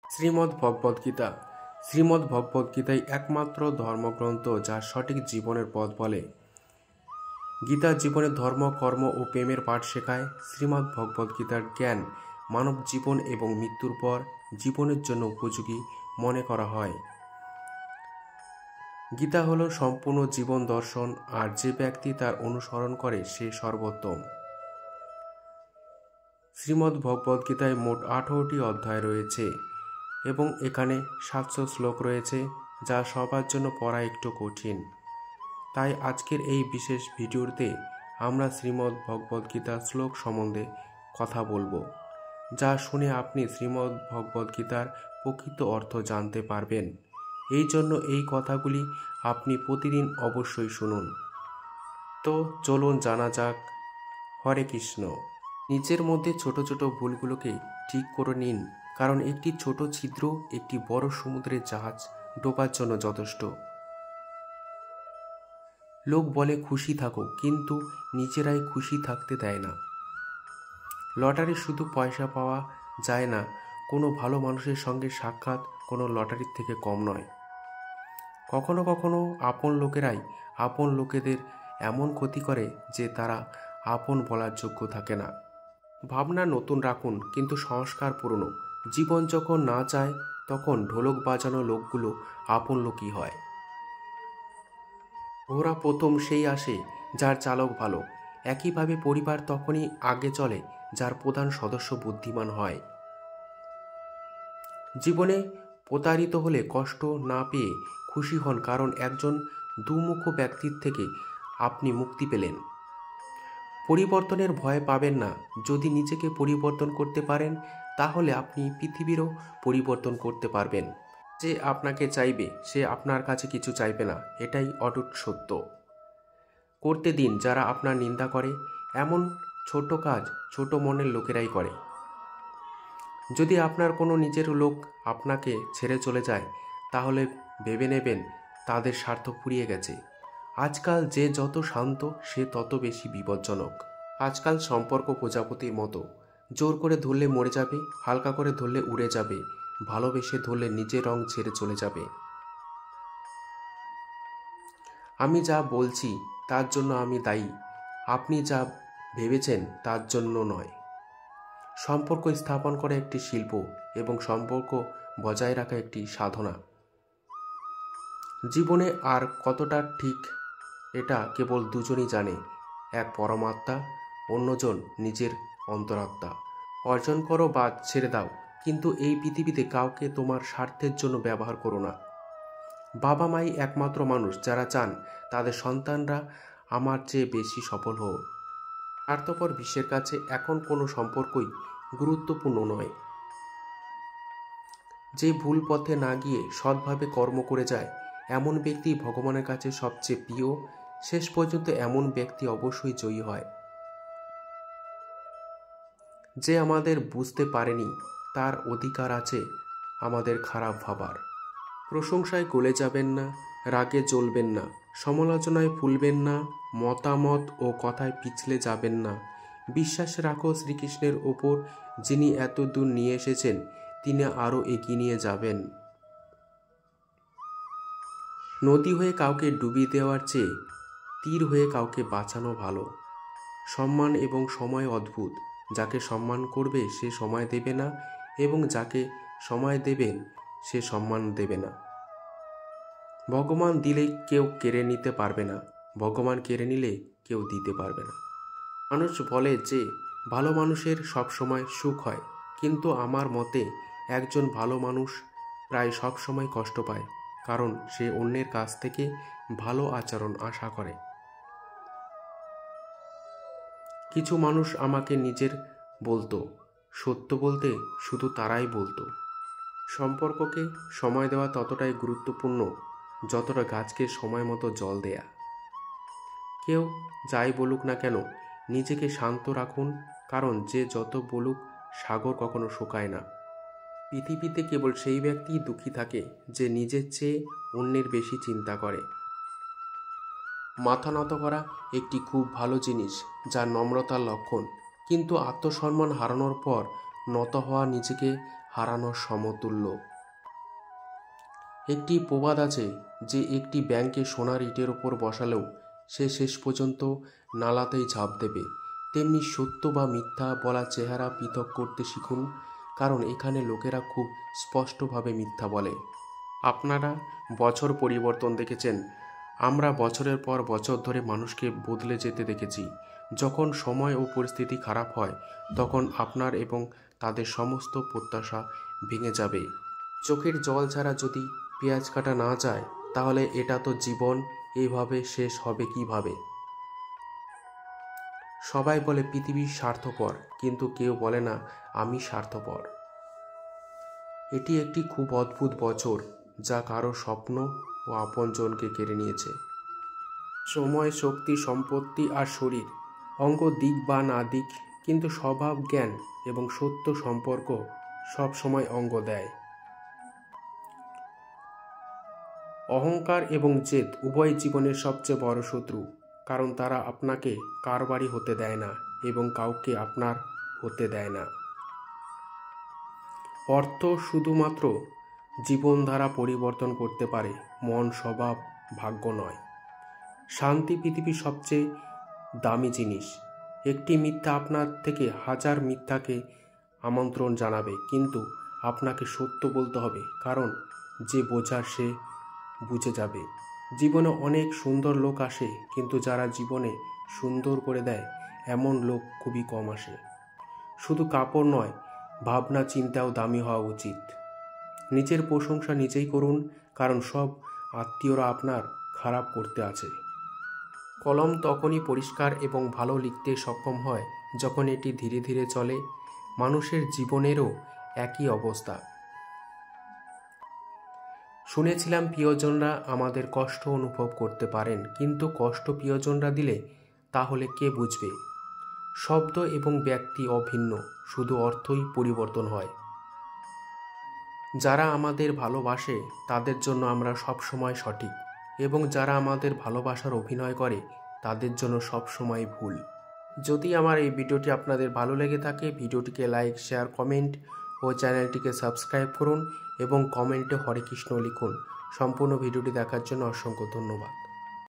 শ্রীমদ্ ভগবদ্গীতা। শ্রীমদ্ ভগবদ্গীতাই একমাত্র ধর্মগ্রন্থ যা সঠিক জীবনের পথ বলে। গীতা জীবনের ধর্ম, কর্ম ও প্রেমের পাঠ শেখায়। শ্রীমদ্ ভগবদ্গীতার জ্ঞান মানব জীবন এবং মৃত্যুর পর জীবনের জন্য উপযোগী মনে করা হয়। গীতা হলো সম্পূর্ণ জীবন দর্শন, আর যে ব্যক্তি তার অনুসরণ করে সে সর্বোত্তম। শ্রীমদ্ ভগবদ্গীতায় মোট 18টি অধ্যায় রয়েছে এবং এখানে 700 শ্লোক রয়েছে, যা সবার জন্য পড়া একটু কঠিন। তাই আজকের এই বিশেষ ভিডিওতে আমরা শ্রীমদ্ ভগবদ্গীতার শ্লোক সম্বন্ধে কথা বলবো, যা শুনে আপনি শ্রীমদ্ ভগবদ্গীতার প্রকৃত অর্থ জানতে পারবেন। এই জন্য এই কথাগুলি আপনি প্রতিদিন অবশ্যই শুনুন। তো চলুন জানা যাক। হরে কৃষ্ণ। নিজের মধ্যে ছোট ছোট ভুলগুলোকে ঠিক করে নিন, কারণ একটি ছোট ছিদ্র একটি বড় সমুদ্রের জাহাজ ডোবার জন্য যথেষ্ট। লোক বলে খুশি থাকো, কিন্তু নিজেরাই খুশি থাকতে দেয় না। লটারি শুধু পয়সা পাওয়া যায় না, কোনো ভালো মানুষের সঙ্গে সাক্ষাৎ কোনো লটারির থেকে কম নয়। কখনো কখনো আপন লোকেরাই আপন লোকেদের এমন ক্ষতি করে যে তারা আপন বলার যোগ্য থাকে না। ভাবনা নতুন রাখুন, কিন্তু সংস্কার পুরনো। জীবন যখন না চায় তখন ঢোলক বাজানো লোকগুলো আপন লোকই হয়। ঘোড়া প্রথম সেই আসে যার চালক ভালো। একইভাবে পরিবার তখনই আগে চলে যার প্রধান সদস্য বুদ্ধিমান হয়। জীবনে প্রতারিত হলে কষ্ট না পেয়ে খুশি হন, কারণ একজন দুমুখ ব্যক্তির থেকে আপনি মুক্তি পেলেন। পরিবর্তনের ভয় পাবেন না। যদি নিজেকে পরিবর্তন করতে পারেন, তাহলে আপনি পৃথিবীরও পরিবর্তন করতে পারবেন। যে আপনাকে চাইবে সে আপনার কাছে কিছু চাইবে না, এটাই অটুট সত্য। করতে দিন যারা আপনার নিন্দা করে। এমন ছোট কাজ ছোট মনের লোকেরাই করে। যদি আপনার কোনো নিজের লোক আপনাকে ছেড়ে চলে যায়, তাহলে ভেবে নেবেন তাদের স্বার্থ ফুরিয়ে গেছে। আজকাল যে যত শান্ত সে তত বেশি বিপজ্জনক। আজকাল সম্পর্ক প্রজাপতির মতো, জোর করে ধরলে মরে যাবে, হালকা করে ধরলে উড়ে যাবে, ভালোবেসে ধরলে নিজের রং ছেড়ে চলে যাবে। আমি যা বলছি তার জন্য আমি দায়ী, আপনি যা ভেবেছেন তার জন্য নয়। সম্পর্ক স্থাপন করা একটি শিল্প এবং সম্পর্ক বজায় রাখা একটি সাধনা। জীবনে আর কতটা ঠিক এটা কেবল দুজনই জানে, এক পরমাত্মা, অন্যজন নিজের অন্তরাত্মা। অর্জন করো বা ছেড়ে দাও, কিন্তু এই পৃথিবীতে কাউকে তোমার স্বার্থের জন্য ব্যবহার করো না। বাবা মাই একমাত্র মানুষ যারা চান তাদের সন্তানরা আমার চেয়ে বেশি সফল হোক। স্বার্থপর বিশ্বের কাছে এখন কোনো সম্পর্কই গুরুত্বপূর্ণ নয়। যে ভুল পথে না গিয়ে সৎভাবে কর্ম করে যায়, এমন ব্যক্তি ভগবানের কাছে সবচেয়ে প্রিয়। শেষ পর্যন্ত এমন ব্যক্তি অবশ্যই জয়ী হয়। যে আমাদের বুঝতে পারেনি তার অধিকার আছে আমাদের খারাপ ভাবার। প্রশংসায় গলে যাবেন না, রাগে জ্বলবেন না, সমালোচনায় ফুলবেন না, মতামত ও কথায় পিছলে যাবেন না। বিশ্বাস রাখো শ্রীকৃষ্ণের ওপর, যিনি এত দূর নিয়ে এসেছেন তিনি আরও এগিয়ে নিয়ে যাবেন। নদী হয়ে কাউকে ডুবিয়ে দেওয়ার চেয়ে তীর হয়ে কাউকে বাঁচানো ভালো। সম্মান এবং সময় অদ্ভুত। যাকে সম্মান করবে সে সময় দেবে না, এবং যাকে সময় দেবেন সে সম্মান দেবে না। ভগবান দিলে কেউ কেড়ে নিতে পারবে না, ভগবান কেড়ে নিলে কেউ দিতে পারবে না। মানুষ বলে যে ভালো মানুষের সবসময় সুখ হয়, কিন্তু আমার মতে একজন ভালো মানুষ প্রায় সবসময় কষ্ট পায়, কারণ সে অন্যের কাছ থেকে ভালো আচরণ আশা করে। কিছু মানুষ আমাকে নিজের বলতো, সত্য বলতে শুধু তারাই বলতো। সম্পর্ককে সময় দেওয়া ততটাই গুরুত্বপূর্ণ যতটা গাছকে সময় মতো জল দেয়া। কেউ যাই বলুক না কেন নিজেকে শান্ত রাখুন, কারণ যে যত বলুক সাগর কখনো শুকায় না। পৃথিবীতে কেবল সেই ব্যক্তিই দুঃখী থাকে যে নিজের চেয়ে অন্যের বেশি চিন্তা করে। মাথা নত করা একটি খুব ভালো জিনিস, যা নম্রতার লক্ষণ, কিন্তু আত্মসম্মান হারানোর পর নত হওয়া নিজেকে হারানোর সমতুল্য। একটি প্রবাদ আছে যে একটি ব্যাঙকে সোনার ইটের ওপর বসালেও সে শেষ পর্যন্ত নালাতেই ঝাঁপ দেবে। তেমনি সত্য বা মিথ্যা বলা চেহারা পৃথক করতে শিখুন, কারণ এখানে লোকেরা খুব স্পষ্টভাবে মিথ্যা বলে। আপনারা বছর পরিবর্তন দেখেছেন। আমরা বছরের পর বছর ধরে মানুষকে বদলে যেতে দেখেছি। যখন সময় ও পরিস্থিতি খারাপ হয় তখন আপনার এবং তাদের সমস্ত প্রত্যাশা ভেঙে যাবে। চোখের জল ছাড়া যদি পেঁয়াজ কাটা না যায় তাহলে এটা তো জীবন এইভাবে শেষ হবে কিভাবে? সবাই বলে পৃথিবী স্বার্থপর, কিন্তু কেউ বলে না আমি স্বার্থপর। এটি একটি খুব অদ্ভুত বছর যা কারো স্বপ্ন ও আপনজনকে কেড়ে নিয়েছে। সময়, শক্তি, সম্পত্তি আর শরীর অঙ্গ দিক বা না দিক, কিন্তু স্বভাব, জ্ঞান এবং সত্য সম্পর্ক সব সময় অঙ্গ দেয়। অহংকার এবং জেদ উভয় জীবনের সবচেয়ে বড় শত্রু, কারণ তারা আপনাকে কারবারি হতে দেয় না এবং কাউকে আপনার হতে দেয় না। অর্থ শুধুমাত্র জীবনধারা পরিবর্তন করতে পারে, মন, স্বভাব, ভাগ্য নয়। শান্তি পৃথিবীর সবচেয়ে দামি জিনিস। একটি মিথ্যা আপনার থেকে হাজার মিথ্যাকে আমন্ত্রণ জানাবে, কিন্তু আপনাকে সত্য বলতে হবে, কারণ যে বোঝার সে বুঝে যাবে। জীবনে অনেক সুন্দর লোক আসে, কিন্তু যারা জীবনে সুন্দর করে দেয় এমন লোক খুবই কম আসে। শুধু কাপড় নয়, ভাবনা চিন্তাও দামি হওয়া উচিত। নিজের প্রশংসা নিজেই করুন, কারণ সব আত্মীয়রা আপনার খারাপ করতে আছে। কলম তখনই পরিষ্কার এবং ভালো লিখতে সক্ষম হয় যখন এটি ধীরে ধীরে চলে। মানুষের জীবনেরও একই অবস্থা। শুনেছিলাম প্রিয়জনরা আমাদের কষ্ট অনুভব করতে পারেন, কিন্তু কষ্ট প্রিয়জনরা দিলে তাহলে কে বুঝবে? শব্দ এবং ব্যক্তি অভিন্ন, শুধু অর্থই পরিবর্তন হয়। যারা আমাদের ভালোবাসে তাদের জন্য আমরা সবসময় সঠিক, এবং যারা আমাদের ভালোবাসার অভিনয় করে তাদের জন্য সবসময় ভুল। যদি আমার এই ভিডিওটি আপনাদের ভালো লেগে থাকে, ভিডিওটিকে লাইক, শেয়ার, কমেন্ট ও চ্যানেলটিকে সাবস্ক্রাইব করুন এবং কমেন্টে হরে কৃষ্ণ লিখুন। সম্পূর্ণ ভিডিওটি দেখার জন্য অসংখ্য ধন্যবাদ।